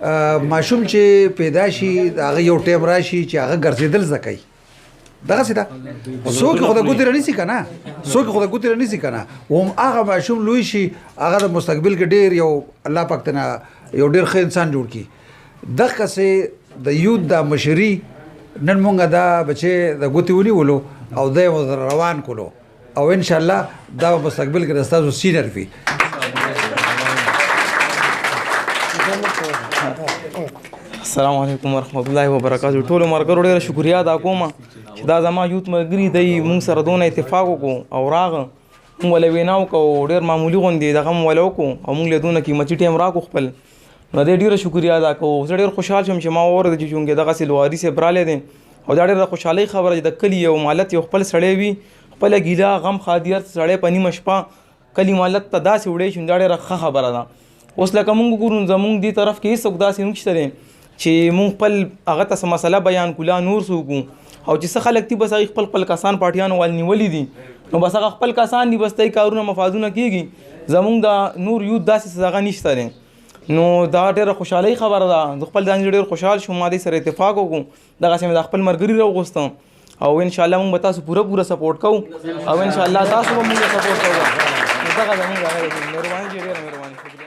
ماشوم چې پیدا شي هغه یو ټیم راشي چې هغه ګرځېدل زده کوي دغسې ده څوک یې خو د ګوتې رانیسي که نه څوک یې خو د ګوتې رانیسي که نه هم هغه ماشوم لوی شي هغه د مستقبل کې ډېر یو الله پاک ته نه یو ډېر ښه انسان جوړ کړي دغسې د یوت دا مشري نن مونږ دا بچې د ګوتې ونیولو او دی روان کړو او انشاءالله دا مستقبل کې د ستاسو سینر وي السلام علیکم ورحمت الله وبرکاتو ټولو ملګرو ډېره شکریا ادا کوم چې دا زما یوت ملګري دی مونږ سره دونه اتفاق وکړو او راغه مونږ ولې وینا وکړو ډېر معمولي غوندې دغه مو ولې وکړو او مونږ له دونه قیمتي ټایم راکړو خپل نو دې ډېره شکریا ادا کوو زه ډېر خوشحال شوم چې ما واورېده چې چونکې دغسې لواري صاحب رالی دی او دا ډېره خوشحالۍ خبره چې د کلي یو مالت یو خپل سړی وي خپله ګیله غم خادیت سړی په نیمه شپه کلي مالت ته داسې وړی شي دا ډېره ښه خبره ده اوس لکه مونږ وګورو زمونږ دې طرف کې هېڅوک داسې نشته دی چې مونږ خپل هغه ته څه مسله بیان کړو نور څه وکړو او چې څه خلک دي بس هغې خپل خپل کسان پارټیانو وال نیولي دي نو بس هغه خپل کسان دي بس ته کارونه مفادونه کېږي زمونږ د نور یوت داسې څه هغه نشته دی نو دا ډېره خوشحالۍ خبره ده زه خپل ځان ډېر خوشحال شوم ما دې سره اتفاق وکړو دغسې مې د خپل ملګري راوغوستم او انشاءالله مونږ به تاسو پوره سپورټ کوو او انشاءالله تاسو به مونږ سپورټ کوو نو دغه زمونږ هغه دی مهرباني چې ډېره مهرباني